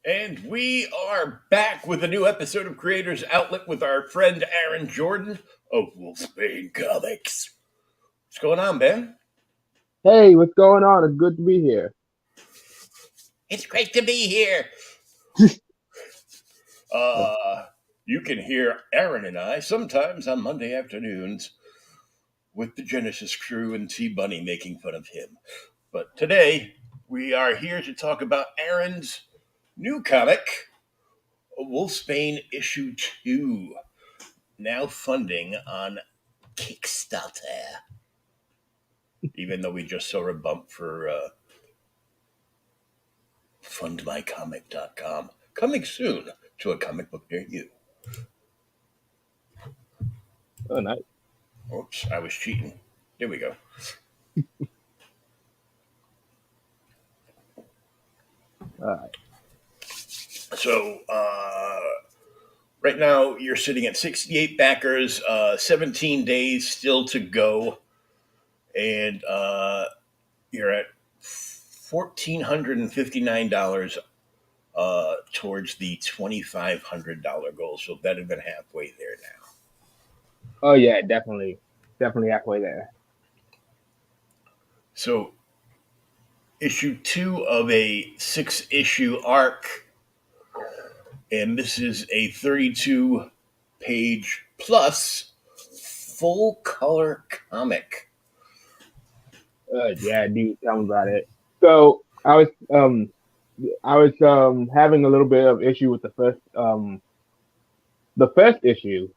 And we are back with a new episode of Creators Outlet with our friend Aaron Jordan of Wulfsbane Comics. What's going on, Ben? Hey, what's going on? It's good to be here. It's great to be here. Uh, You can hear Aaron and I sometimes on Monday afternoons with the Genesis crew and T Bunny making fun of him. But today we are here to talk about Aaron's new comic, Wolfsbane Issue 2, now funding on Kickstarter. Even though we just saw a bump for fundmycomic.com. Coming soon to a comic book near you. oh, nice. Oops, I was cheating. Here we go. All right. So, right now you're sitting at 68 backers, 17 days still to go, and you're at $1,459 towards the $2,500 goal. So better than halfway there now. Oh yeah, definitely halfway there. So issue 2 of a 6-issue arc, and this is a 32 page plus full color comic. Yeah, dude, tell me about it. So I was having a little bit of issue with the first issue,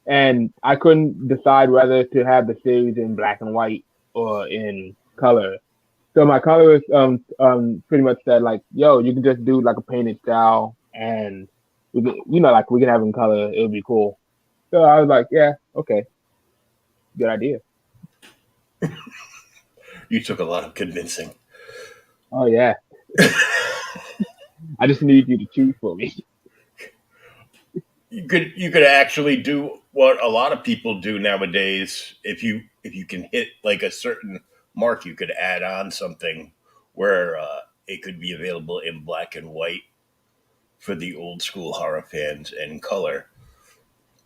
and I couldn't decide whether to have the series in black and white or in color. So my colorist pretty much said like, yo, you can just do like a painted style, and we can, like we can have it in color. It would be cool. So I was like, yeah, okay, good idea. You took a lot of convincing. Oh yeah, I just need you to choose for me. You could actually do what a lot of people do nowadays. If you can hit like a certain mark, you could add on something where it could be available in black and white for the old school horror fans and color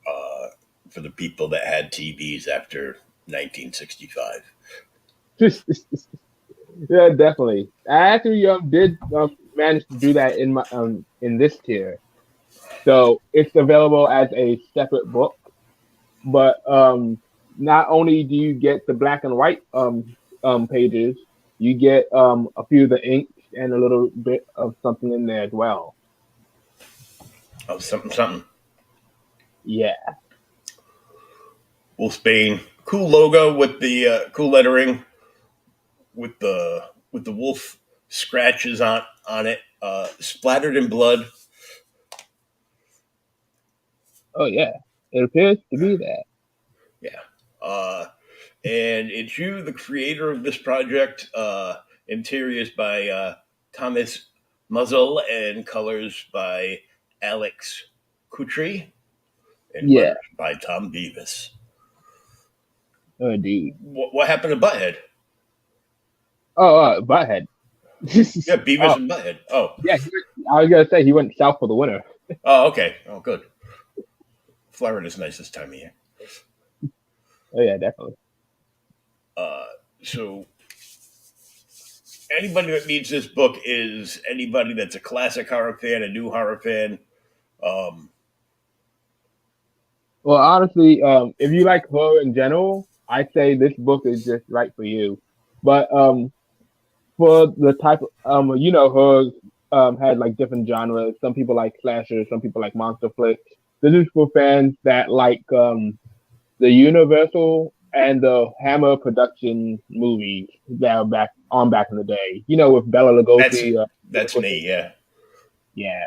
uh, for the people that had TVs after 1965. Yeah, definitely. I actually did manage to do that in this tier. So it's available as a separate book, but not only do you get the black and white pages, you get a few of the inks and a little bit of something in there as well. Oh, something, something. Yeah, Wolfsbane, cool logo with the cool lettering with the wolf scratches on it, splattered in blood. oh yeah, it appears to be that. Yeah. Uh, and it's you, the creator of this project. Interiors by Thomas Muzzle and colors by Alex Kutry and Yeah, letters by Tom Beavis. oh dude. What happened to Butthead? Oh, Butthead. Yeah, Beavis Oh and Butthead. Oh, yeah, I was gonna say he went south for the winter. oh, okay. Oh, good. Florida's nice this time of year. Oh yeah, definitely. Uh, so anybody that reads this book is anybody that's a classic horror fan, a new horror fan. Um, Well, honestly, if you like horror in general, I'd say this book is just right for you. But for the type of horror had like different genres. Some people like slashers, some people like monster flicks. This is for fans that like the Universal and the Hammer production movies that were back in the day. You know, with Bela that's Lugosi. that's me. Yeah. Yeah.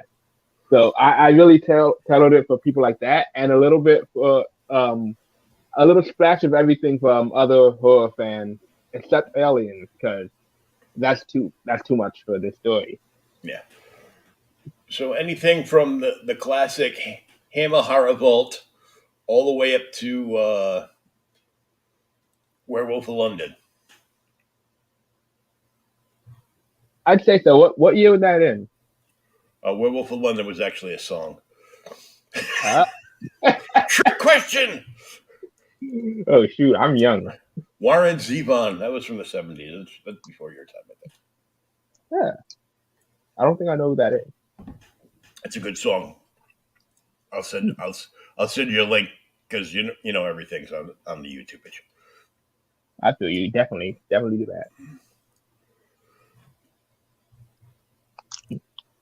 So I really tailored it for people like that, and a little bit for a little splash of everything from other horror fans, except aliens, because that's too much for this story. Yeah. So anything from the classic Hammer Horror Vault all the way up to Werewolf of London. I'd say so. What year was that in? Werewolf of London was actually a song. Uh, Trick question. oh shoot, I'm young. Warren Zevon. That was from the 70s. That's before your time, I think. Yeah, I don't think I know who that is. It's a good song. I'll send I'll send you a link because you know everything's on the YouTube page. I feel you. Definitely do that.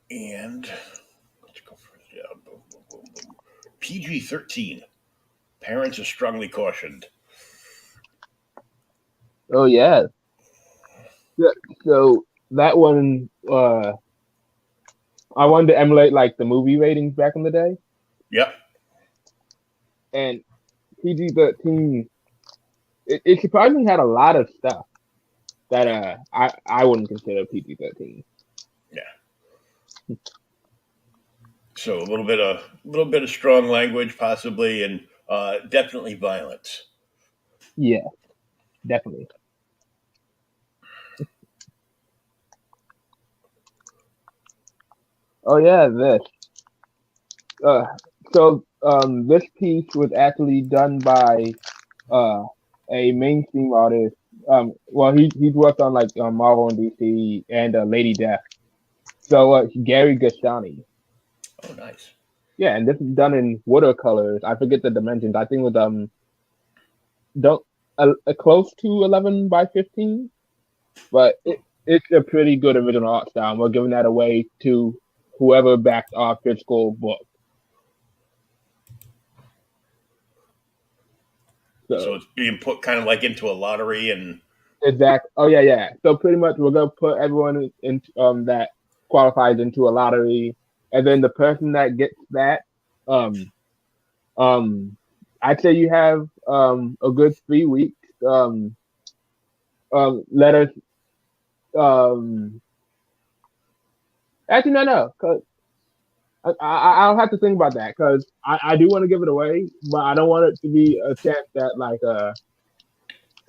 And let's go for it. Yeah, boom, boom, boom, boom. PG-13. Parents are strongly cautioned. Oh yeah. Yeah, so that one, I wanted to emulate like the movie ratings back in the day, Yep. and PG-13. It surprisingly had a lot of stuff that I wouldn't consider PG-13. Yeah. So a little bit of strong language, possibly, and definitely violence. Yeah, definitely. Oh yeah, this. Uh, this piece was actually done by uh a mainstream artist. Well, he's worked on like Marvel and DC and Lady Death. So Gary Gashani. Oh, nice. Yeah, and this is done in watercolors. I forget the dimensions. I think it was don't close to 11 by 15, but it's a pretty good original art style. We're giving that away to whoever backed our physical book. So So it's being put kind of like into a lottery, and exact. Oh yeah. So pretty much we're gonna put everyone in that qualifies into a lottery, and then the person that gets that, um, um, I'd say you have a good 3 weeks. Let us um. Actually, no, because I'll have to think about that because I do want to give it away, but I don't want it to be a chance that like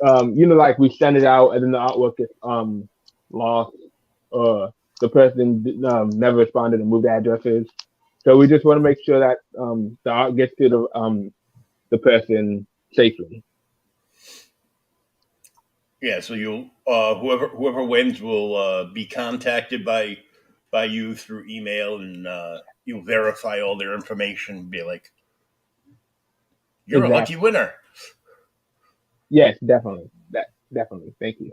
like we send it out and then the artwork is lost or the person never responded and moved addresses. So we just want to make sure that the art gets to the person safely. yeah. So you'll whoever wins will be contacted by you through email, and you'll verify all their information. Be like, you're a lucky Exactly. winner, Yes, definitely. Definitely. Thank you.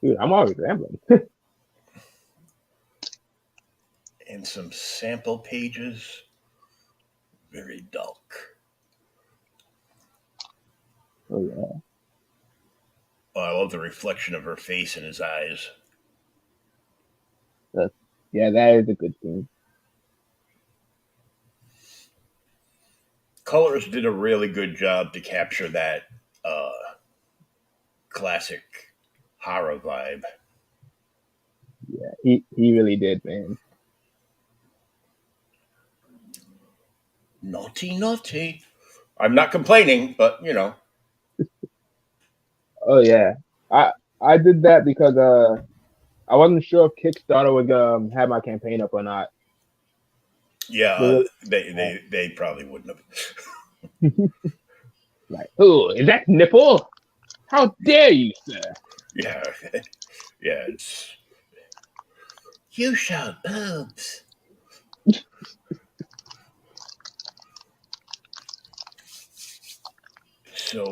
Dude, I'm always rambling. and some sample pages. Very dark. Oh yeah. Oh, I love the reflection of her face in his eyes. That's, yeah, that is a good thing. Colors did a really good job to capture that uh, classic horror vibe. Yeah, he really did, man. Naughty, naughty. I'm not complaining, but Oh yeah. I I did that because I wasn't sure if Kickstarter would have my campaign up or not. yeah, But, they probably wouldn't have. like, oh, is that nipple? How dare you, sir? Yeah, yeah. It's you showed boobs. So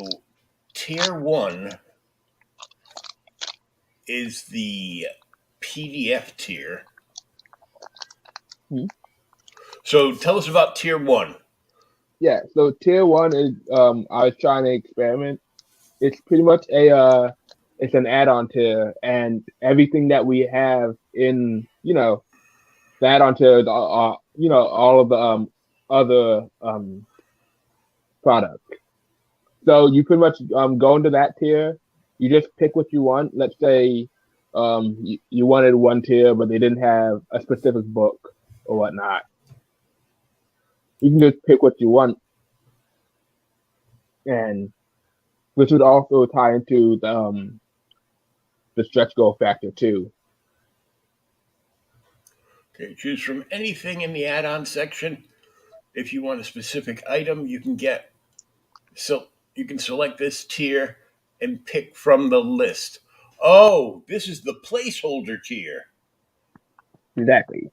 tier one is the PDF tier. Hmm? So tell us about tier one. Yeah, so tier one is I was trying to experiment. It's pretty much it's an add-on tier, and everything that we have in the add-on tier is all of the other products. So you pretty much go into that tier. You just pick what you want. Let's say you wanted one tier, but they didn't have a specific book or whatnot. You can just pick what you want, and which would also tie into the, the, stretch goal factor too. Okay, choose from anything in the add-on section. If you want a specific item, you can get so you can select this tier and pick from the list. Oh, this is the placeholder tier. Exactly.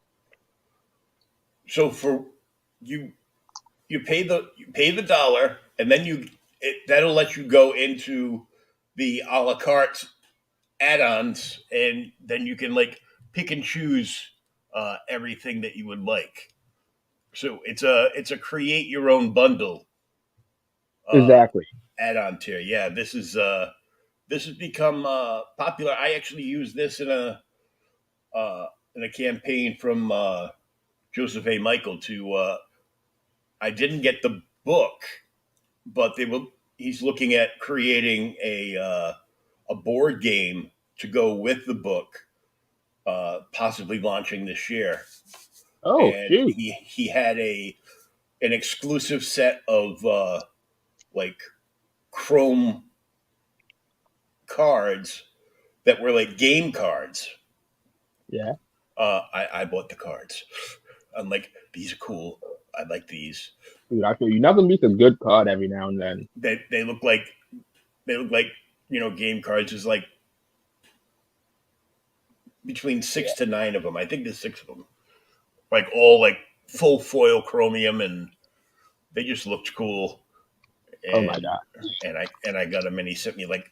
So for you you pay the dollar and then that'll let you go into the a la carte add-ons and then you can like pick and choose everything that you would like. So it's a create your own bundle uh, Exactly. add-on tier. Yeah, this has become popular. I actually use this in a campaign from Joseph A. Michael to. I didn't get the book, but they will. He's looking at creating a board game to go with the book, possibly launching this year. Oh And shoot. he had an exclusive set of like Chrome cards that were like game cards. Yeah. I bought the cards. I'm like, these are cool. I like these. Dude, I feel you nothing beats a good card every now and then. They look like game cards. Is like between Yeah. 6 to 9 of them. I think there's 6 of them. Like all like full foil chromium, and they just looked cool. Oh my And god. I got them, and he sent me like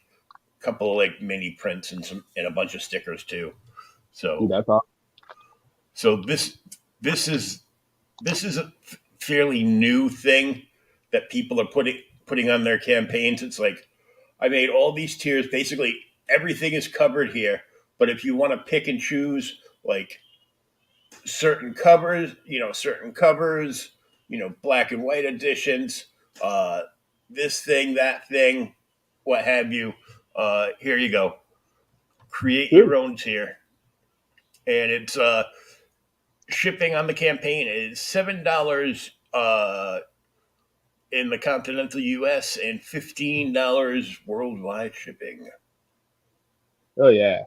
a couple of like mini prints and a bunch of stickers too. Dude, So that's all. so this is this is a fairly new thing that people are putting on their campaigns. It's like I made all these tiers. Basically, everything is covered here. But if you want to pick and choose, like certain covers, black and white editions, uh, this thing, that thing, what have you. Here you go. Create your Dude. own tier, and it's shipping on the campaign is $7 in the continental U.S. and $15 worldwide shipping. Oh yeah.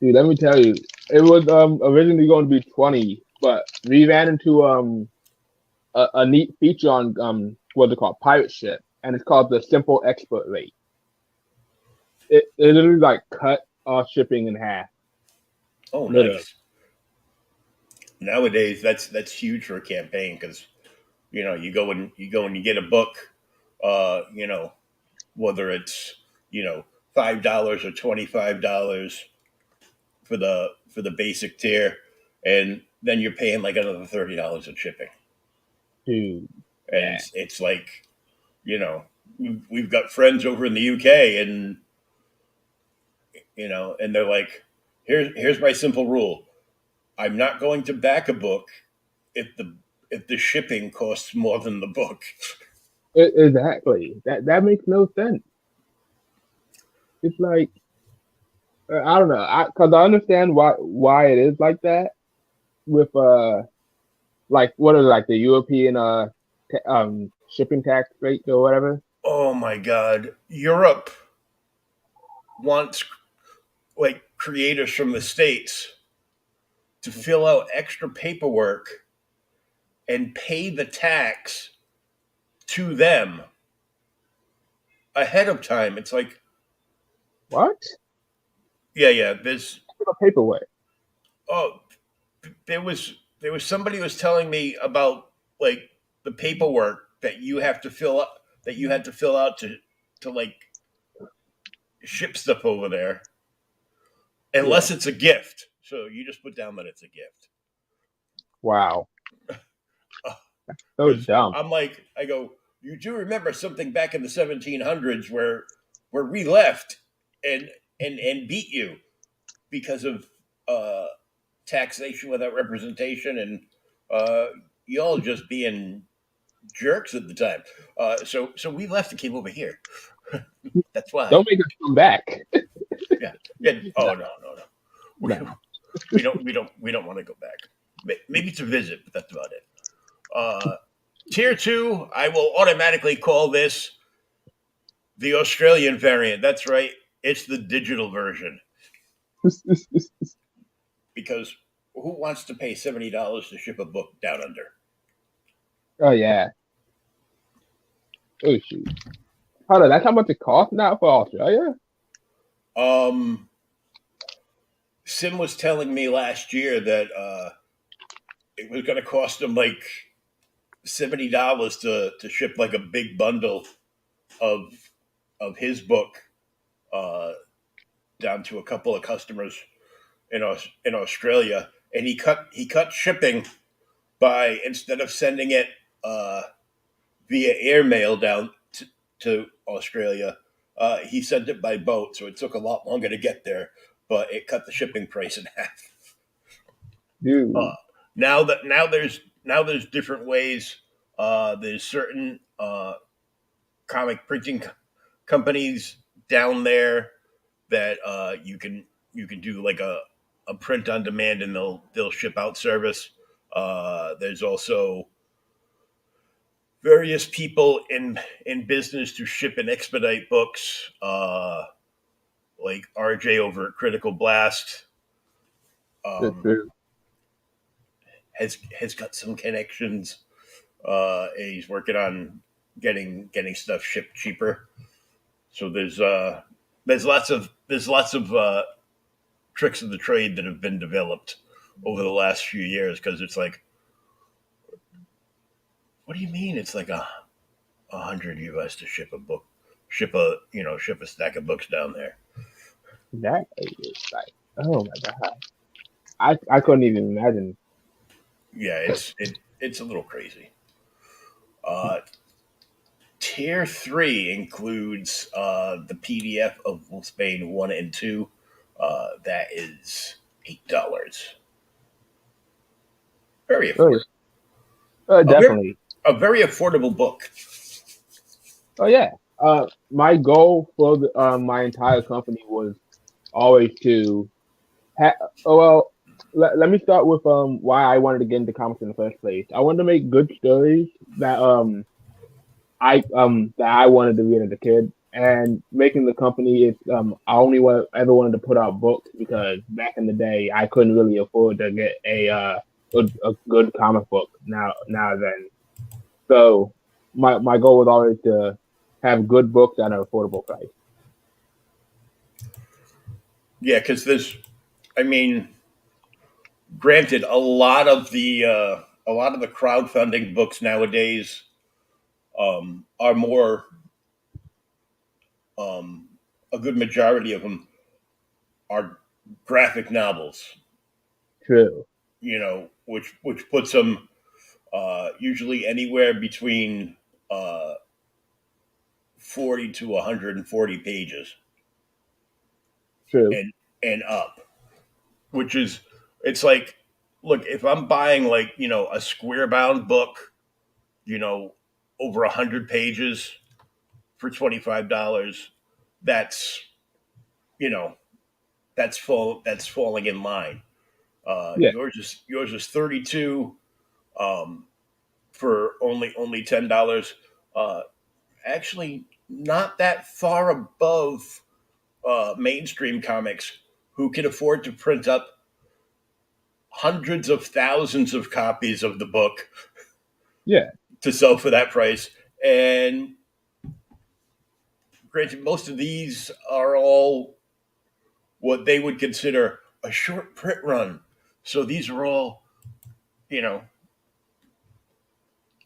Dude, let me tell you, it was originally going to be 20, but we ran into a neat feature on what's it called, pirate ship, and it's called the simple export rate. It literally like cut our shipping in half, Oh, literally. nice. Nowadays, that's huge for a campaign because you go and you get a book, whether it's $5 or $25 for the basic tier, and then you're paying like another $30 in shipping, Dude, and yeah, it's like you know we've got friends over in the UK, and and they're like, here's my simple rule: I'm not going to back a book if the shipping costs more than the book. exactly. That makes no sense. It's like I don't know, because I understand why it is like that with like what are like the European shipping tax rates or whatever. Oh my god, Europe wants like creators from the states to fill out extra paperwork and pay the tax to them ahead of time. It's like, What? yeah. There's Paperwork. oh, there was somebody who was telling me about like the paperwork that you have to fill up that you had to fill out to like ship stuff over there, Yeah. unless it's a gift. So you just put down that it's a gift. Wow. So Because dumb. I go, you do remember something back in the 1700s where we left and and beat you because of uh, taxation without representation, and uh, y'all just being jerks at the time. So we left and came over here. That's why. Don't make us come back. Yeah. Yeah. No, Oh no. We, no. we don't want to go back. Maybe to visit, but that's about it. Tier two, I will automatically call this the Australian variant. That's right. It's the digital version because Who wants to pay $70 to ship a book down under? Oh yeah. Oh shoot. Hold on, that's how much it costs now for Australia? Um, Sim was telling me last year that it was going to cost him like $70 to ship like a big bundle of his book uh, down to a couple of customers in Australia, and he cut shipping by, instead of sending it uh, via airmail down to Australia, he sent it by boat, so it took a lot longer to get there, but it cut the shipping price in half. Uh, Dude. now there's different ways. There's certain comic printing companies down there that you can do like a print on demand, and they'll ship out service. There's also various people in business to ship and expedite books, like RJ over at Critical Blast That's um, true. has got some connections. He's working on getting stuff shipped cheaper. So there's lots of tricks of the trade that have been developed over the last few years, because it's like, what do you mean? It's like $100 US to ship a book, ship a stack of books down there. That is like, oh my god. I couldn't even imagine. Yeah, it's a little crazy. Uh, Tier 3 includes the PDF of Wulfsbane 1 and 2. That is $8. Very Oh, affordable. A very, definitely. a very affordable book. Oh yeah. My goal for my entire company was always to oh well. Let me start with why I wanted to get into comics in the first place. I wanted to make good stories that I wanted to read as a kid, and making the company is I only ever wanted to put out books because back in the day I couldn't really afford to get a good comic book now then. So my goal was always to have good books at an affordable price. Yeah, because I mean, granted, a lot of the crowdfunding books nowadays are more, um, a good majority of them are graphic novels. True, Which puts them usually anywhere between 40 to 140 pages true. and up, which is, it's like, look, if I'm buying like a square bound book, you know over 100 pages for $25, that's you know that's falling in line. Yeah, Yours is 32, um, for only $10. Uh, Actually, not that far above mainstream comics, who can afford to print up hundreds of thousands of copies of the book yeah, to sell for that price. And granted, most of these are all what they would consider a short print run. So these are all, you know,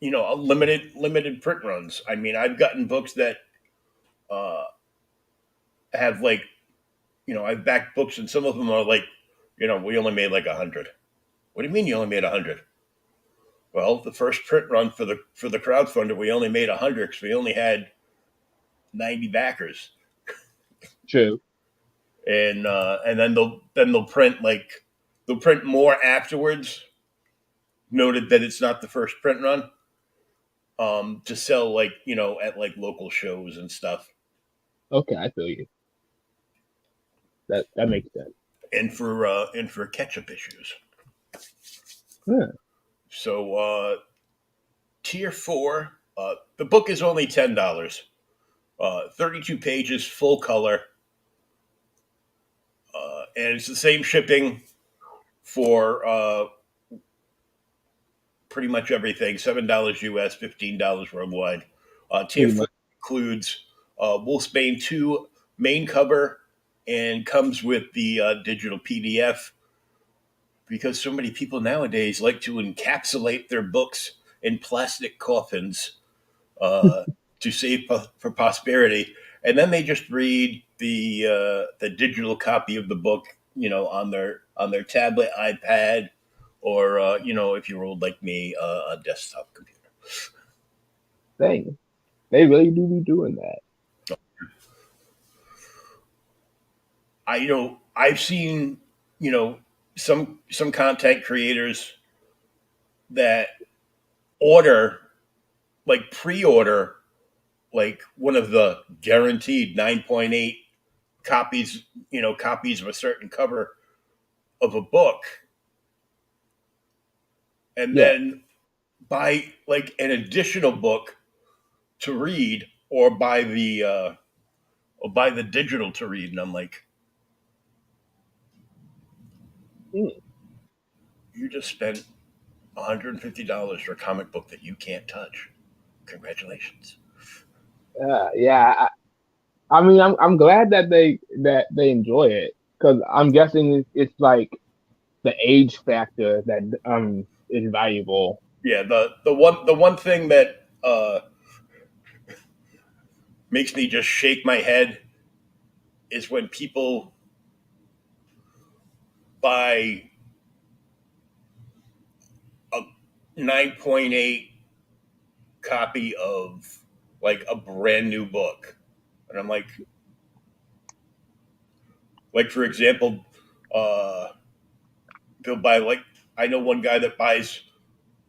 a limited print runs. I mean, I've gotten books that uh, have like, I've backed books, and some of them are like, we only made like 100. What do you mean you only made 100? Well, the first print run for the crowdfunder, we only made 100 because we only had 90 backers, true. and then they'll print, they'll print more afterwards, noted that it's not the first print run, to sell, like, at like local shows and stuff, Okay, I feel you. That makes sense. and for catch up issues. Yeah, So tier 4, the book is only $10. 32 pages, full color, and it's the same shipping for pretty much everything. $7 US, $15 worldwide. Tier pretty four much. includes Wolfsbane 2 main cover and comes with the digital PDF because so many people nowadays like to encapsulate their books in plastic coffins uh, to save for posterity, and then they just read the digital copy of the book, on their tablet, iPad, or if you're old like me, a desktop computer. Dang, they really do be doing that. I've seen you know some content creators that order pre-order one of the guaranteed 9.8 copies, copies of a certain cover of a book, and Yeah. then buy like an additional book to read, or buy the digital to read. And I'm like, Mm. you just spent $150 for a comic book that you can't touch. Congratulations. Yeah. I mean, I'm glad that they enjoy it because I'm guessing it's like the age factor that is valuable. Yeah, the one thing that makes me just shake my head is when people buy a 9.8 copy of like a brand new book. And I'm like for example, uh, they'll buy like, I know one guy that buys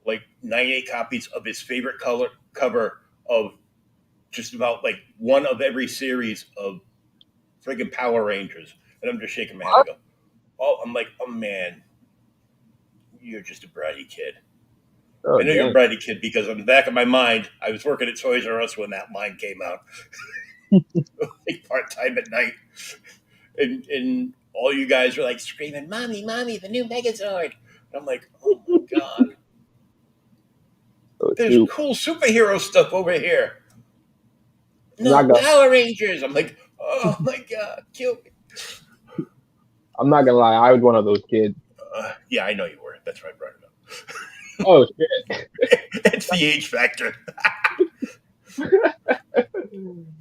like 98 copies of his favorite color cover of just about like one of every series of friggin' Power Rangers. And I'm just shaking my head. I go, oh, I'm like, oh man, you're just a bratty kid. Oh I know you're a dang. bratty kid because on the back of my mind, I was working at Toys R Us when that line came out, like part time at night, and all you guys were like screaming, "Mommy, mommy, the new Megazord!" And I'm like, "Oh my god, Oh there's shoot. cool superhero stuff over here." I'm not No, gonna Power Rangers. I'm like, "Oh my god, kill me!" I'm not gonna lie, I was one of those kids. Yeah, I know you were. That's why I brought it up. Oh shit. It's the age factor.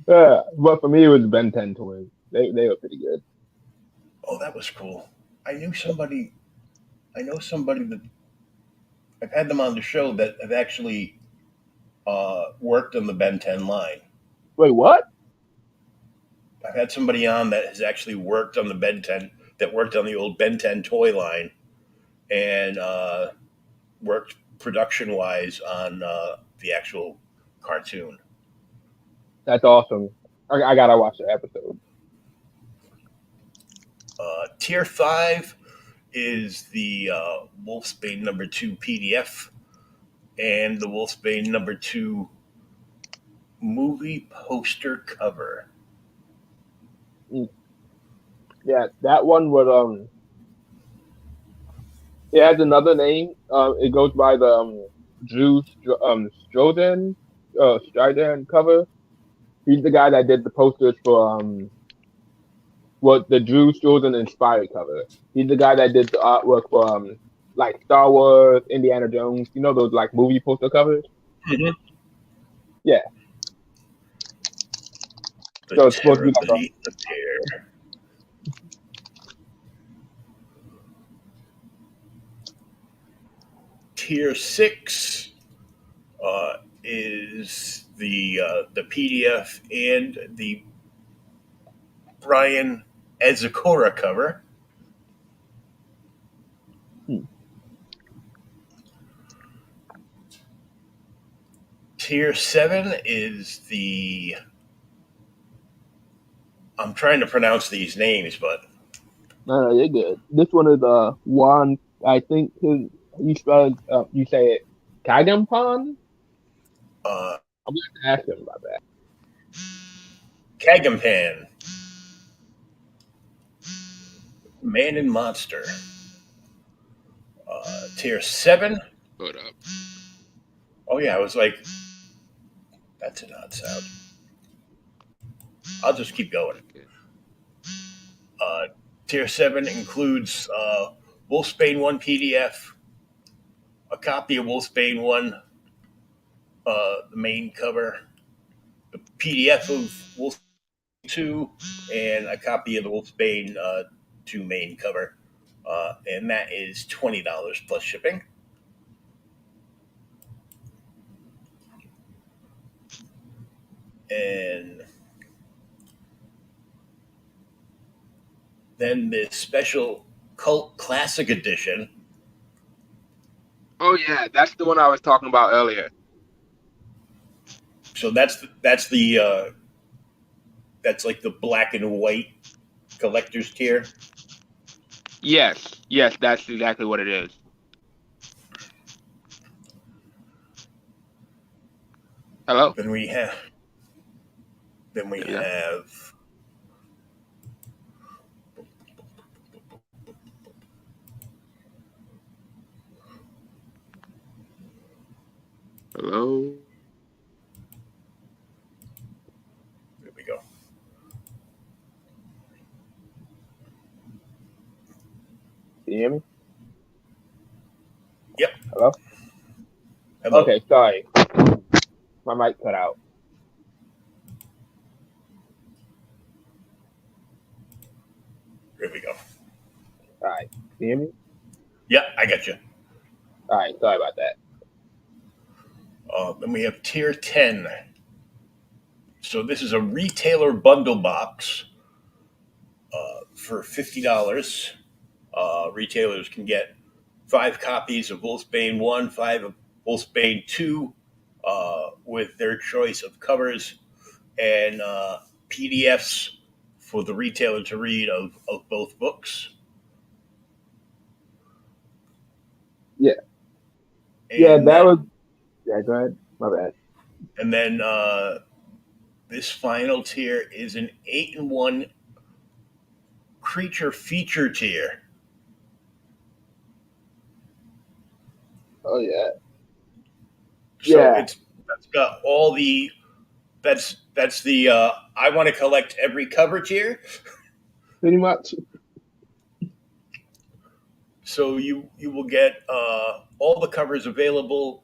But for me it was Ben 10 toys. They were pretty good. Oh, that was cool. I knew somebody. I know somebody that I've had them on the show that have actually worked on the Ben 10 line. Wait, what? I've had somebody on that has actually worked on the Ben 10, that worked on the old Ben 10 toy line, and worked production wise on the actual cartoon. That's awesome. I gotta watch the episode. Tier 5 is the Wolfsbane number 2 PDF and the Wolfsbane number 2 movie poster cover. Mm. Yeah, that one would it has another name. It goes by the Drew Strozan Strider cover. He's the guy that did the posters for what the Drew Strozan inspired cover. He's the guy that did the artwork for like Star Wars, Indiana Jones. You know those like movie poster covers. Mm-hmm. Yeah, The so it's supposed to terror be like a beneath the pair. Tier 6 is the PDF and the Brian Ezekora cover. hmm, Tier 7 is the, I'm trying to pronounce these names, but no, no, you're good. This one is one. I think you spell you say it Kagampon. uh, I'm gonna have to ask him about that. Kagampan, Man and Monster. Tier 7. Hold up. Oh, yeah, I was like, that's an odd sound. I'll just keep going. Okay. Uh, Tier 7 includes Wolfsbane 1 PDF, a copy of Wolfsbane 1, the main cover, the PDF of Wolfsbane 2, and a copy of the Wolfsbane 2 main cover. And that is $20 plus shipping. And then this special Cult Classic Edition. Oh yeah, that's the one I was talking about earlier. So that's like the black and white collector's tier. Yes, that's exactly what it is. Hello? Then we have then we Yeah. have Hello. There we go. Can you hear me? Yep. Hello? Hello. Okay, sorry. My mic cut out. There we go. All right. Can you hear me? Yeah, I got you. All right, sorry about that. Then we have tier 10. So this is a retailer bundle box for $50. Retailers can get 5 copies of Wolfsbane 1, 5 of Wolfsbane 2, with their choice of covers and PDFs for the retailer to read of both books. Yeah. And Yeah, that then, was yeah, go ahead. My bad. and then this final tier is an 8-in-1 creature feature tier. Oh yeah. So Yeah, that's got all the that's the I want to collect every cover tier. pretty much. So you will get all the covers available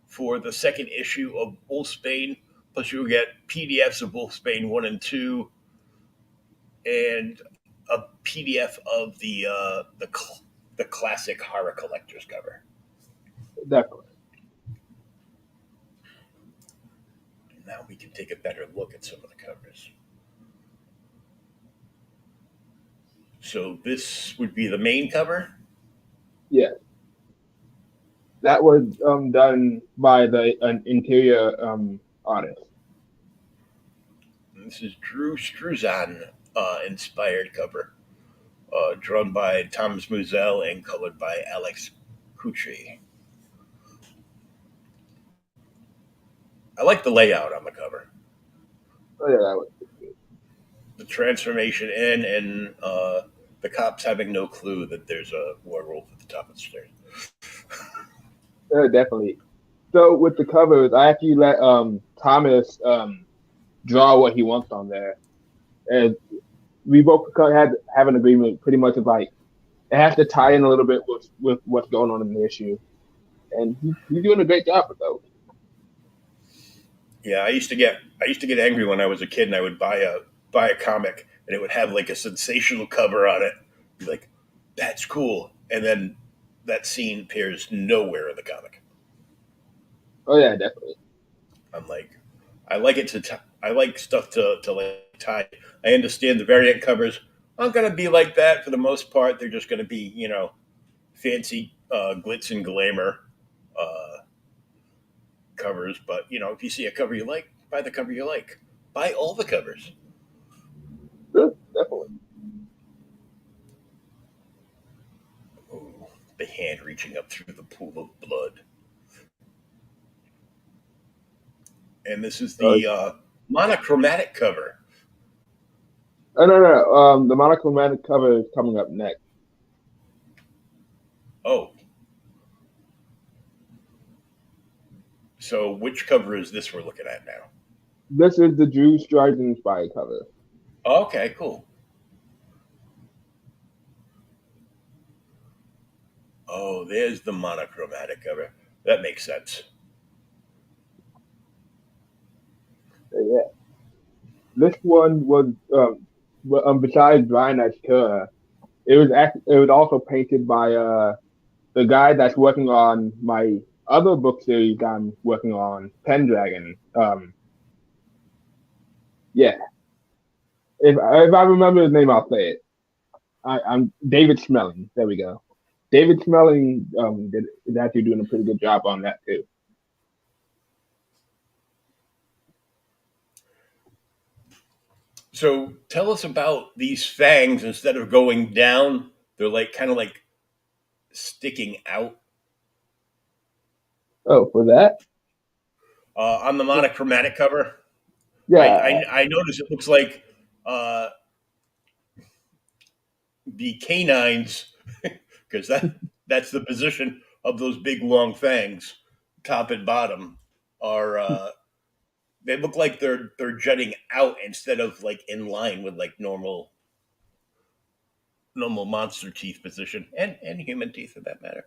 for the second issue of Wolfsbane, plus you'll get PDFs of Wolfsbane 1 and 2, and a PDF of the classic horror collector's cover. Definitely. Now we can take a better look at some of the covers. So this would be the main cover. Yeah. That was done by an interior artist. And this is Drew Struzan inspired cover, drawn by Thomas Muzel and colored by Alex Kutri. I like the layout on the cover. Oh yeah, that was The transformation in and the cops having no clue that there's a werewolf at the top of the stairs. definitely. So with the covers, I actually let Thomas draw what he wants on there, and we both had have an agreement pretty much of like it has to tie in a little bit with what's going on in the issue, and he's doing a great job with those. Yeah, I used to get angry when I was a kid and I would buy a comic and it would have like a sensational cover on it. Be like, that's cool. And then that scene appears nowhere in the comic. Oh yeah, definitely. I'm like, I like it I like stuff to like tie. I understand the variant covers aren't going to be like that for the most part. They're just going to be, fancy glitz and glamour uh, covers. But if you see a cover you like, buy the cover you like. Buy all the covers. Good, definitely. Ooh, the hand reaching up through the pool of blood. And this is Uh, the monochromatic cover. oh no. The monochromatic cover is coming up next. Oh, So, which cover is this we're looking at now? This is the Drew Strikes Inspired cover. Okay, cool. Oh, there's the monochromatic cover. That makes sense. Yeah, this one was besides Brian Astura, it was also painted by the guy that's working on my other book series I'm working on, Pendragon. Yeah, if I remember his name, I'll say it. I'm David Smelling. There we go. David Smelling is actually doing a pretty good job on that too. So, tell us about these fangs. Instead of going down, they're like kind of like sticking out. Oh, for that, On the monochromatic cover, yeah, I notice it looks like uh, the canines, because that's the position of those big long fangs, top and bottom, are they look like they're jutting out instead of like in line with like normal monster teeth position and human teeth for that matter.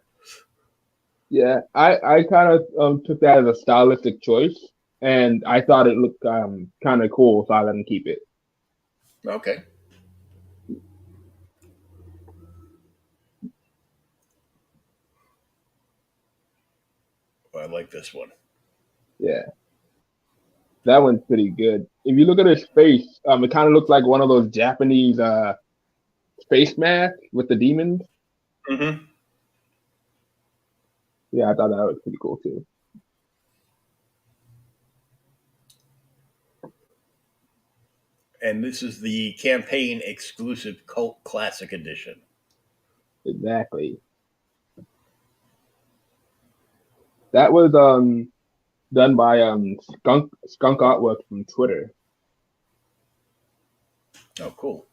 yeah. I kind of took that as a stylistic choice, and I thought it looked kind of cool, so I let him keep it. Okay, well, I like this one. Yeah, that one's pretty good. If you look at his face, it kind of looks like one of those Japanese space masks with the demons. Hmm. Yeah, I thought that was pretty cool too. And this is the campaign exclusive cult classic edition. Exactly. That was done by Skunk Artwork from Twitter. Oh, cool.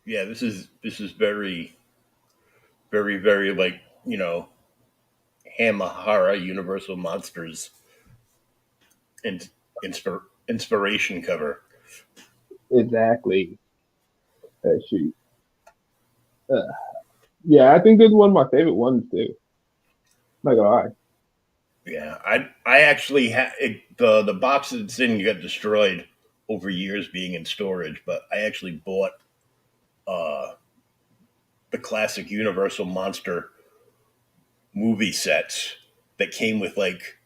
Yeah, this is very like Hamahara Universal Monsters and inspiration cover. Exactly. Shoot. Uh, yeah, I think this is one of my favorite ones too. Not gonna lie. Yeah, I actually had the box that it's in got destroyed over years being in storage, but I actually bought uh, the classic Universal Monster movie sets that came with like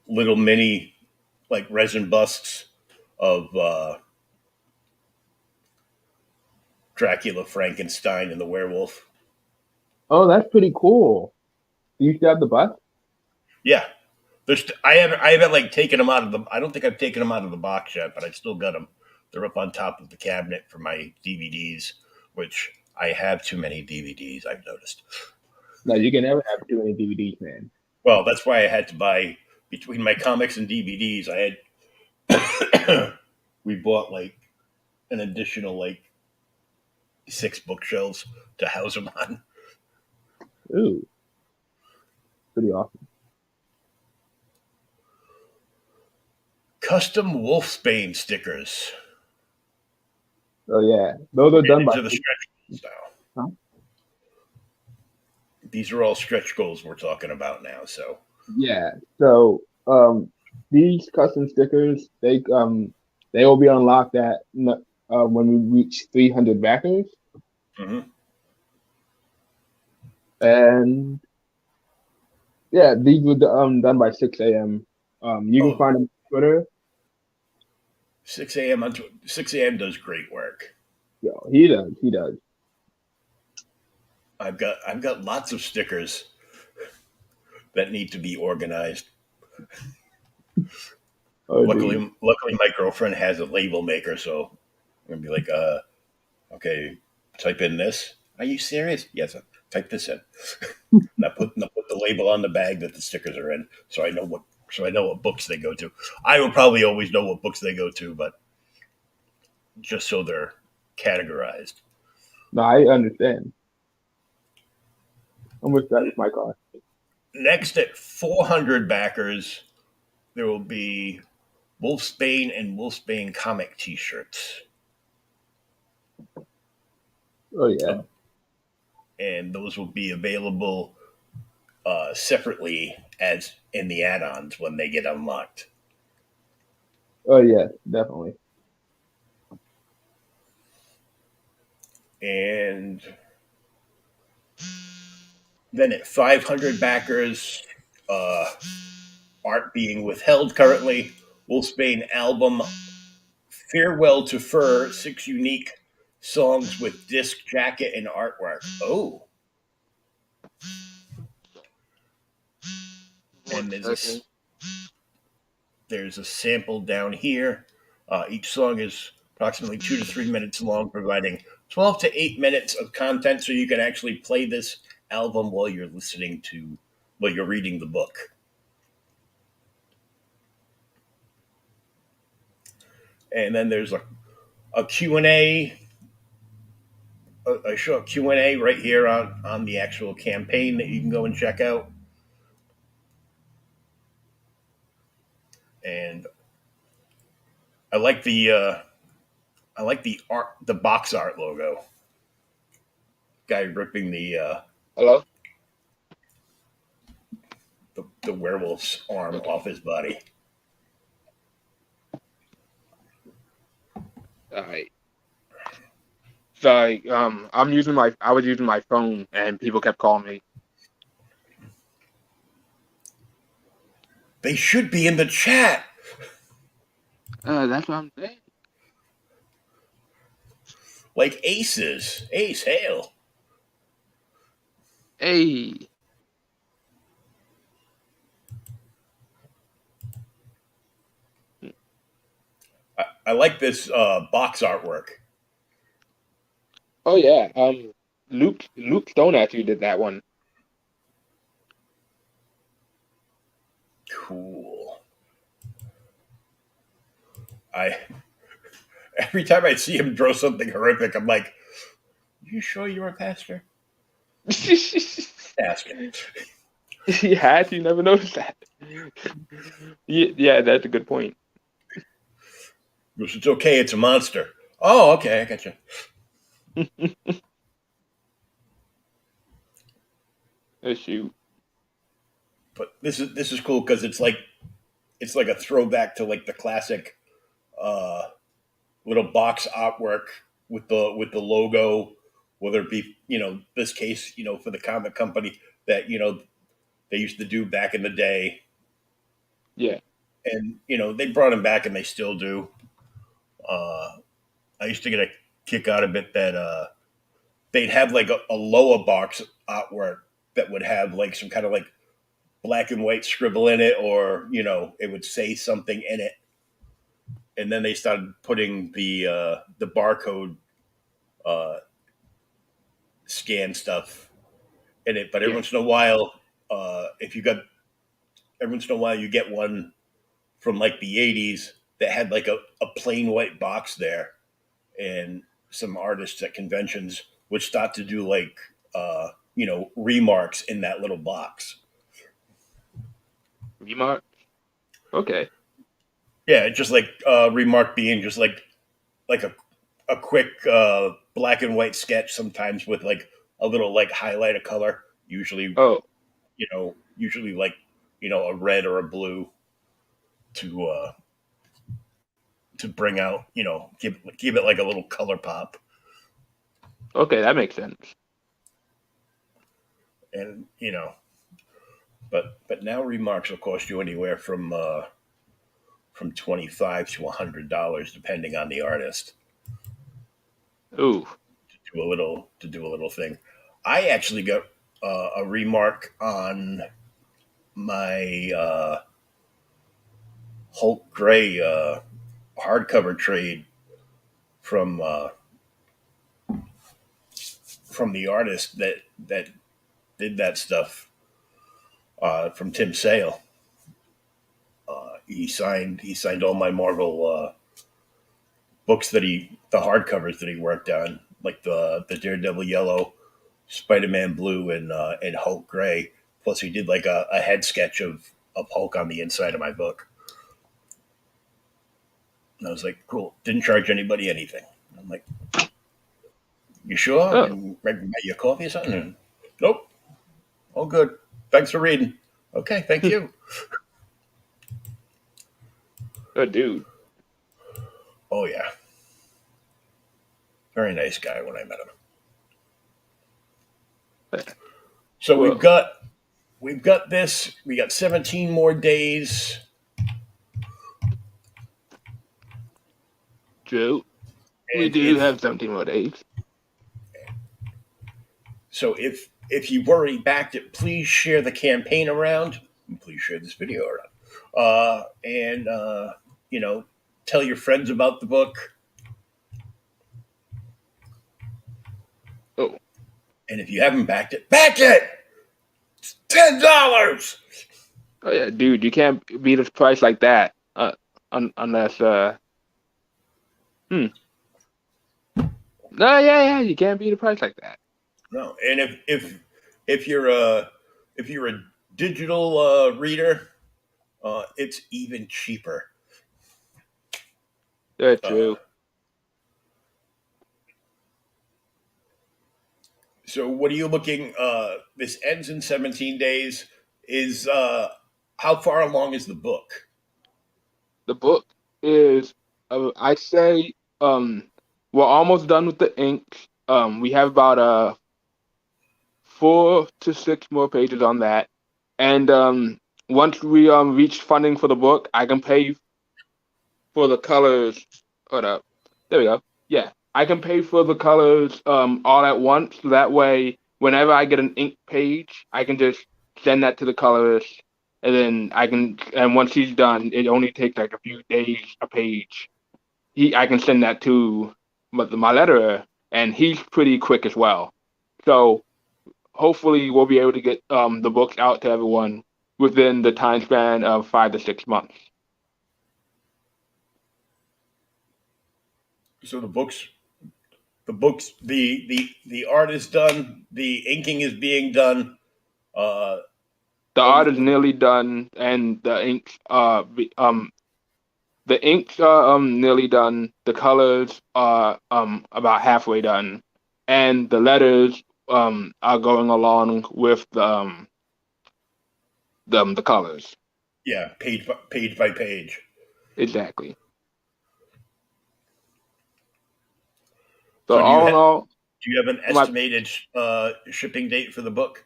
little mini like resin busts of Dracula, Frankenstein, and the werewolf. Oh, that's pretty cool. Do you still have the bus? Yeah, I haven't like taken them out of the. I don't think I've taken them out of the box yet, but I still got them. They're up on top of the cabinet for my DVDs, which I have too many DVDs. I've noticed. No, you can never have too many DVDs, man. Well, that's why I had to buy between my comics and DVDs. We bought like an additional like 6 bookshelves to house them on. Ooh, pretty awesome. Custom Wulfsbane stickers. Oh yeah, those are done by. These are the stretch goals now. Huh? These are all stretch goals we're talking about now. So, Yeah. So these custom stickers they will be unlocked when we reach 300 backers, mhm. and yeah, these were done by 6 a.m. You can Oh, find them on Twitter. 6 a.m. 6 a.m. does great work. Yo, he does. I've got lots of stickers that need to be organized. Oh geez. Luckily, my girlfriend has a label maker, so I'm gonna be like, okay, type in this. Are you serious? Yes. Type this in. And I put the label on the bag that the stickers are in, so I know what books they go to. I will probably always know what books they go to, but just so they're categorized. No, I understand. almost that with my car. Next at 400 backers, there will be Wulfsbane and Wulfsbane comic T-shirts, Oh yeah, uh, and those will be available separately as in the add-ons when they get unlocked. oh yeah, definitely. And then at 500 backers, uh, art being withheld currently. Wolfsbane album Farewell to Fur, 6 unique songs with disc jacket and artwork. Oh, One and second. there's a sample down here. Each song is approximately 2 to 3 minutes long, providing 12 to 8 minutes of content, so you can actually play this album while you're reading the book. And then there's a Q&A, a short Q&A right here on the actual campaign that you can go and check out. And I like the art, the box art logo. Guy ripping Hello. the werewolf's arm Okay. off his body. All right. Sorry. I was using my phone, and people kept calling me. They should be in the chat, That's what I'm saying. like aces. Ace, hail. Hey. I like this box artwork. Oh yeah. Luke Stone actually did that one. Cool. I every time I see him draw something horrific, I'm like, "You sure you're a pastor?" Ask him. He had. You never noticed that. Yeah, that's a good point. He goes, "It's okay. It's a monster." Oh, okay, I got you. Oh, shoot. But this is cool because it's like a throwback to like the classic uh, little box artwork with the logo, whether it be this case for the comic company that they used to do back in the day, Yeah. and they brought him back and they still do. Uh, I used to get a kick out of it that they'd have like a lower box artwork that would have like some kind of like black and white scribble in it, or it would say something in it, and then they started putting the barcode uh, scan stuff in it. But every Yeah. once in a while, if you got every once in a while you get one from like the '80s that had like a plain white box there, and some artists at conventions would start to do like remarks in that little box. Remark. Okay. Yeah, just like remark being just like a quick black and white sketch, sometimes with like a little like highlight of color, Oh. usually like a red or a blue to bring out, give it like a little color pop. Okay, that makes sense. And but now remarks will cost you anywhere from $25 to $100 depending on the artist Ooh. to do a little thing. I actually got a remark on my Hulk Gray hardcover trade from uh, from the artist that did that stuff, from Tim Sale. He signed all my Marvel books, the hardcovers that he worked on, like the Daredevil Yellow, Spider-Man Blue and Hulk Gray. Plus, he did like a head sketch of Hulk on the inside of my book. And I was like, cool. Didn't charge anybody anything. I'm like, you sure? Oh, Can I buy you a coffee or something? And, nope. All good. Thanks for reading. Okay, thank you. good dude. Oh yeah, very nice guy when I met him. So Well, we've got this. We got 17 more days. true. We And do have 17 more days. if you've already backed it, please share the campaign around. And please share this video around. And you know, tell your friends about the book. Oh, And if you haven't backed it, back it. It's $10. oh yeah, dude, you can't beat a price like that. Unless hmm. No, yeah, you can't beat a price like that. No, and if you're a digital reader, it's even cheaper. That's Uh, true. so what are you looking? This ends in 17 days. Is how far along is the book? The book is, I'd say, we're almost done with the ink. We have about 4 to 6 more pages on that, and once we reach funding for the book, I can pay for the colors. Hold up, there we go. Yeah, I can pay for the colors all at once. So that way, whenever I get an ink page, I can just send that to the colorist, and then and once he's done, it only takes like a few days a page. I can send that to my letterer, and he's pretty quick as well. So hopefully, we'll be able to get the books out to everyone within the time span of 5 to 6 months. So the art is done. The inking is being done. Uh, The art is oh, nearly done, and the inks are nearly done. The colors are about halfway done, and the letters are going along with the colors. yeah, page by page. Exactly. So So all in all, do you have an my estimated shipping date for the book?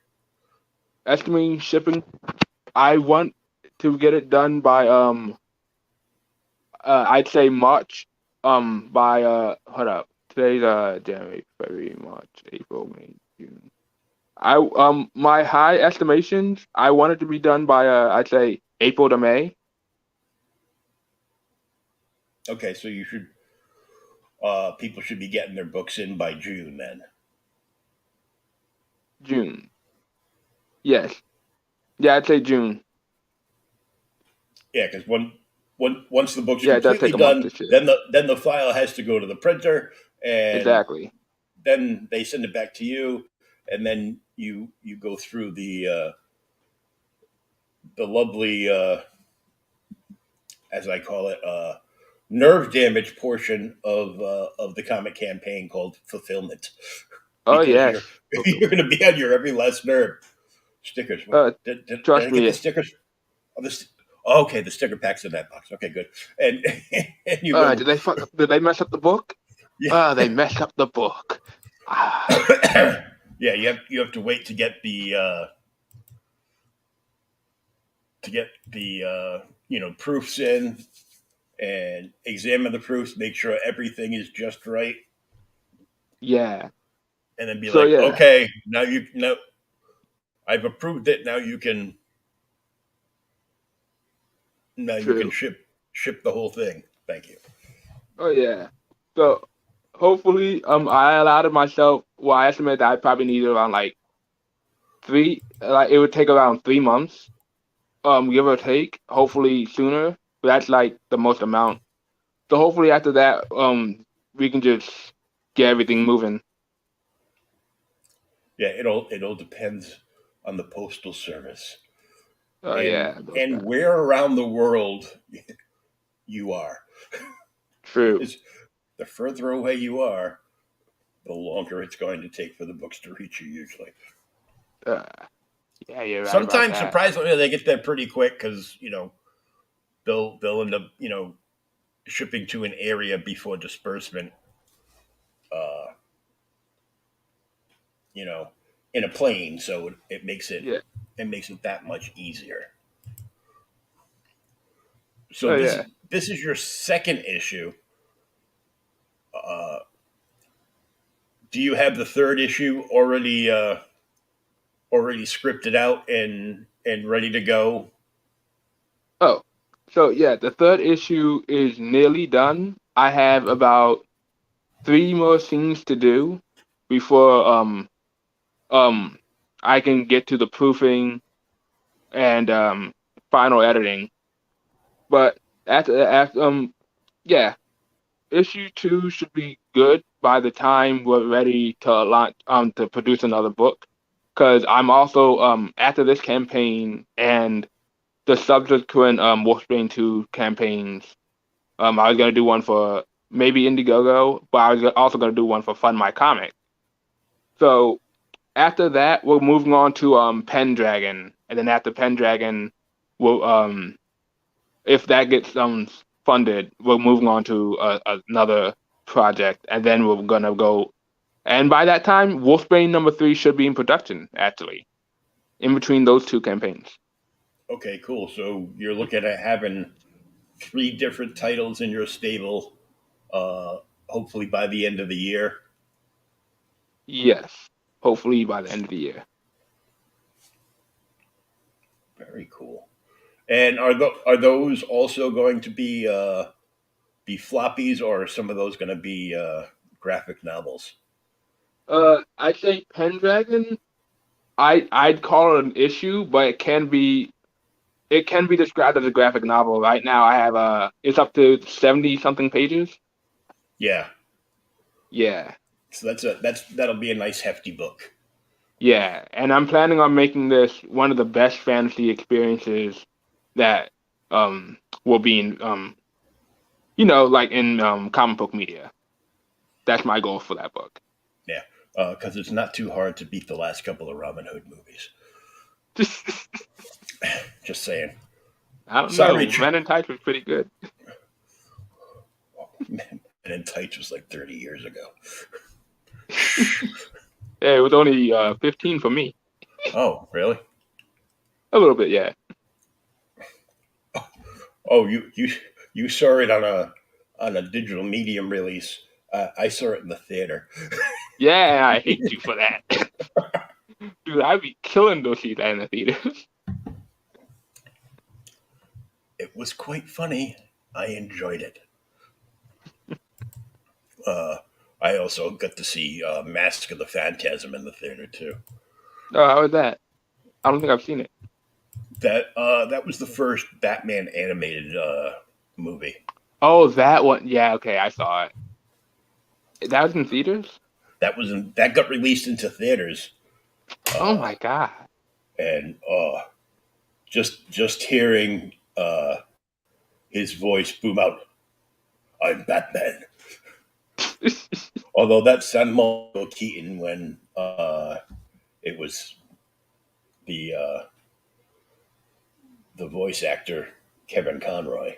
estimating shipping, I want to get it done by I'd say March by hold up. Today's January, February, March, April, May, June. I my high estimations, I want it to be done by I'd say April to May. Okay, so you should people should be getting their books in by June then. June. Yes. Yeah, I'd say June. Yeah, because once the book's Yeah, it does completely take a month to done, ship. then the file has to go to the printer, and Exactly. then they send it back to you, and then you go through the lovely as I call it nerve damage portion of the comic campaign called fulfillment, Oh because yes. you're going to be on your every last nerve. Stickers. Uh Did Trust I get the me. stickers? Oh, okay, the sticker pack's in that box. Okay, good. And and you go, Did they mess up the book? yeah, They messed up the book. Ah, yeah. You have to wait to get the proofs in and examine the proofs, make sure everything is just right, yeah. and then be So like, yeah, okay, now you know I've approved it. Now you can true. ship the whole thing. Thank you. Oh yeah. So hopefully, I allotted myself. Well, I estimate that I probably need around like three. Like it would take around 3 months, give or take. Hopefully sooner. But that's like the most amount. So hopefully after that, we can just get everything moving. Yeah, it all depends on the postal service Oh and yeah, those and guys. where around the world you are. True. Because the further away you are, the longer it's going to take for the books to reach you. Usually, Uh, yeah, you're right about sometimes that. surprisingly they get there pretty quick because they'll end up shipping to an area before disbursement. Uh, you know, in a plane, so Yeah. it makes it that much easier. So Oh this yeah. is this is your second issue. Uh, do you have the third issue already scripted out and ready to go? Oh, so yeah, the third issue is nearly done. I have about three more scenes to do before um I can get to the proofing and final editing. But after yeah, issue two should be good by the time we're ready to launch to produce another book. Because I'm also after this campaign and the subsequent Wolfsbane 2 campaigns, I was gonna do one for maybe Indiegogo, but I was also gonna do one for Fund My Comic. So after that, we're moving on to Pendragon, and then after Pendragon, we'll if that gets funded, we're moving on to another project, and then we're gonna go. And by that time, Wolfsbane number three should be in production, actually, in between those two campaigns. Okay, cool. So you're looking at having three different titles in your stable, uh, hopefully by the end of the year. Yes, hopefully by the end of the year. Very cool. And are those also going to be floppies, or are some of those going to be graphic novels? I'd say Pendragon. I'd call it an issue, but it can be described as a graphic novel. Right now, I have it's up to 70 something pages. Yeah. Yeah, So that'll be a nice hefty book. yeah, and I'm planning on making this one of the best fantasy experiences that will be in like in comic book media. That's my goal for that book. Yeah, because it's not too hard to beat the last couple of Robin Hood movies. Just saying. I don't Sorry, know. Men in Tights was pretty good. Man in Tights was like 30 years ago. Yeah, it was only 15 for me. Oh, really? A little bit, yeah. Oh, you saw it on a digital medium release. I saw it in the theater. Yeah, I hate you for that. Dude, I'd be killing to see that in the theaters. It was quite funny. I enjoyed it. Uh, I also got to see Mask of the Phantasm in the theater too. Oh, how was that? I don't think I've seen it. That was the first Batman animated movie. Oh, that one. Yeah, okay, I saw it. That was in theaters? That got released into theaters, Oh uh, my God. and just hearing his voice boom out, "I'm Batman." Although that's Samuel Keaton when it was the the voice actor Kevin Conroy.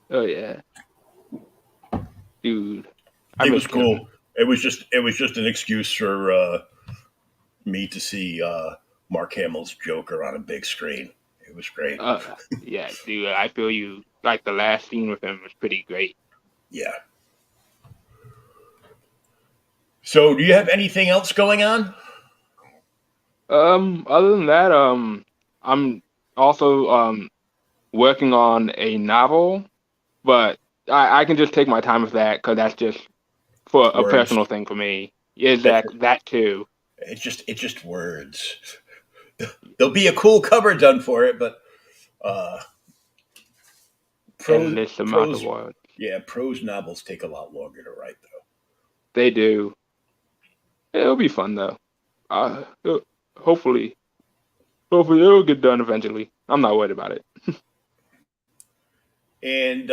Oh yeah, dude, I It miss was Kevin. cool. It was just an excuse for me to see Mark Hamill's Joker on a big screen. It was great. Yeah, dude, I feel you. Like the last scene with him was pretty great. Yeah. So, do you have anything else going on? Other than that, I'm also working on a novel, but I can just take my time with that because that's just for a Words. personal thing for me. Yeah, That exactly, that too. it's just words. There'll be a cool cover done for it, but uh, prose Endless amount of prose words. yeah, prose novels take a lot longer to write though. They do. It'll be fun though. Uh, uh, hopefully, hopefully it'll get done eventually. I'm not worried about it. And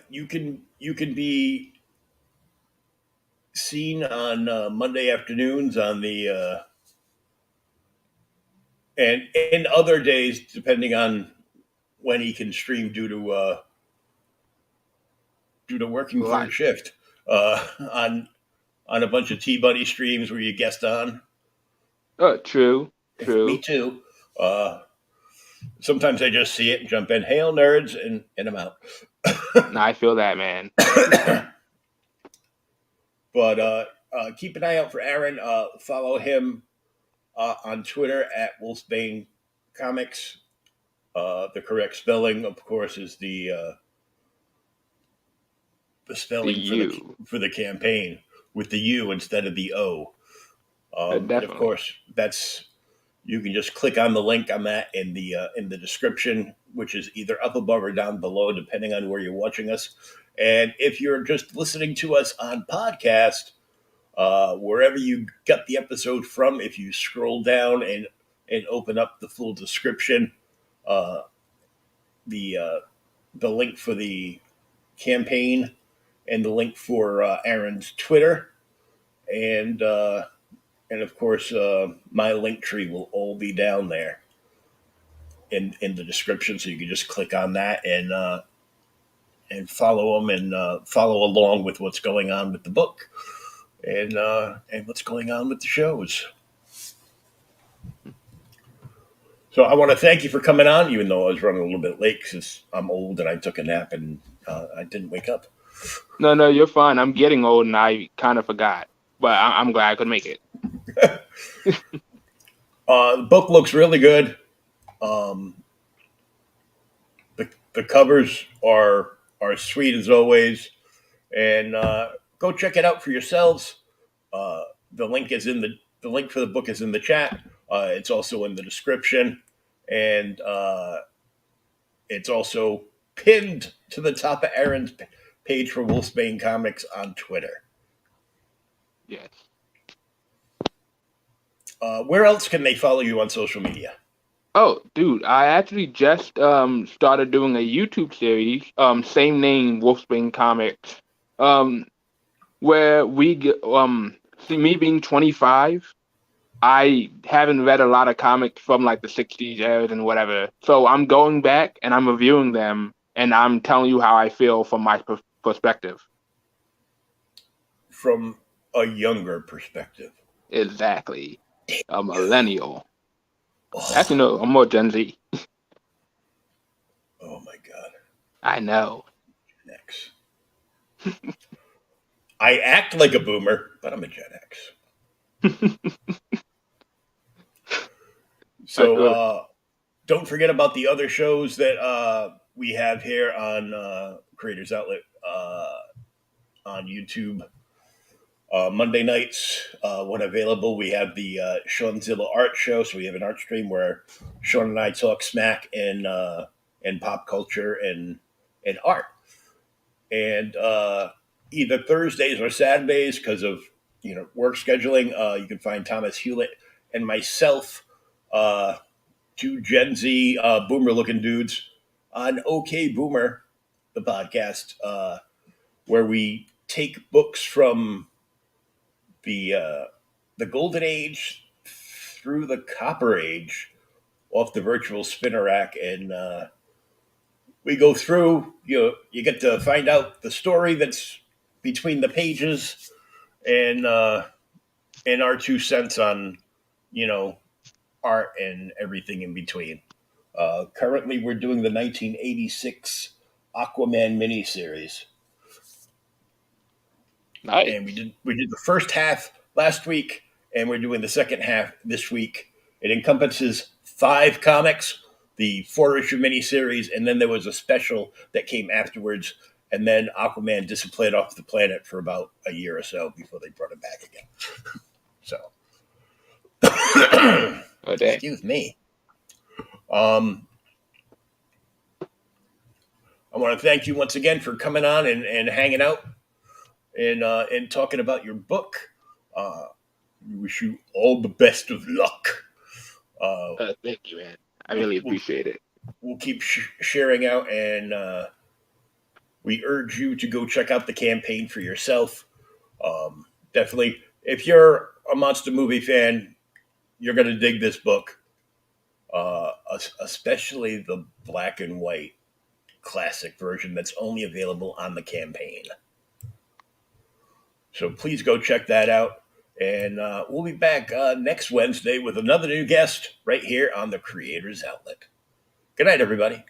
you can be seen on Monday afternoons on the and other days depending on when he can stream due to working third Life. shift uh, on a bunch of T Buddy streams where you guest on. True, Me true. too. Uh, Sometimes I just see it and jump in. Hail nerds, and I'm out. Nah, I feel that, man. But keep an eye out for Aaron. Follow him on Twitter at Wulfsbane Comics. The correct spelling, of course, is the The spelling you, for the campaign with the U instead of the O. And of definitely. course, that's you can just click on the link on that in the description, which is either up above or down below, depending on where you're watching us. And if you're just listening to us on podcast, wherever you got the episode from, if you scroll down and open up the full description, uh, the uh, the link for the campaign and the link for Aaron's Twitter, and and of course my link tree will all be down there in the description, so you can just click on that and follow them and follow along with what's going on with the book and what's going on with the shows. So I want to thank you for coming on, even though I was running a little bit late because I'm old and I took a nap and I didn't wake up. No, no, you're fine. I'm getting old and I kind of forgot, but I'm glad I could make it. The book looks really good. Um, the covers are sweet as always, and go check it out for yourselves. Uh, the link is in the link for the book is in the chat. It's also in the description, and it's also pinned to the top of Aaron's page for Wolfsbane Comics on Twitter. Yes. Where else can they follow you on social media? Oh, dude, I actually just started doing a YouTube series, same name, Wolfsbane Comics, um, where see me being 25, I haven't read a lot of comics from like the 60s eras and whatever. So I'm going back and I'm reviewing them and I'm telling you how I feel from my perspective. From a younger perspective. Exactly. A millennial. Actually, Oh, no, I'm more Gen Z. oh my God. I know. X. I act like a boomer, but I'm a Gen X. So Uh, don't forget about the other shows that we have here on Creators Outlet on YouTube. Monday nights, when available, we have the Seanzilla Art Show. So we have an art stream where Sean and I talk smack and pop culture and art. And either Thursdays or Saturdays, because of work scheduling, you can find Thomas Hewlett and myself, uh, two Gen Z boomer looking dudes, on OK Boomer, the podcast, where we take books from the uh, the golden age through the copper age off the virtual spinner rack, and we go through. You get to find out the story that's between the pages, and our 2 cents on you know art and everything in between. Currently, we're doing the 1986 Aquaman miniseries, and nice. we did the first half last week, and we're doing the second half this week. It encompasses 5 comics, the 4 issue miniseries, and then there was a special that came afterwards. And then Aquaman disappeared off the planet for about a year or so before they brought him back again. So, Oh, dang. excuse me. Um, I want to thank you once again for coming on and hanging out and talking about your book. Uh, We wish you all the best of luck. Uh, Thank you, man. I we'll, really we'll, appreciate it. we'll keep sharing out, and we urge you to go check out the campaign for yourself. Definitely, if you're a monster movie fan, you're going to dig this book, especially the black and white classic version that's only available on the campaign. So please go check that out. And we'll be back next Wednesday with another new guest right here on the Creators Outlet. Good night, everybody.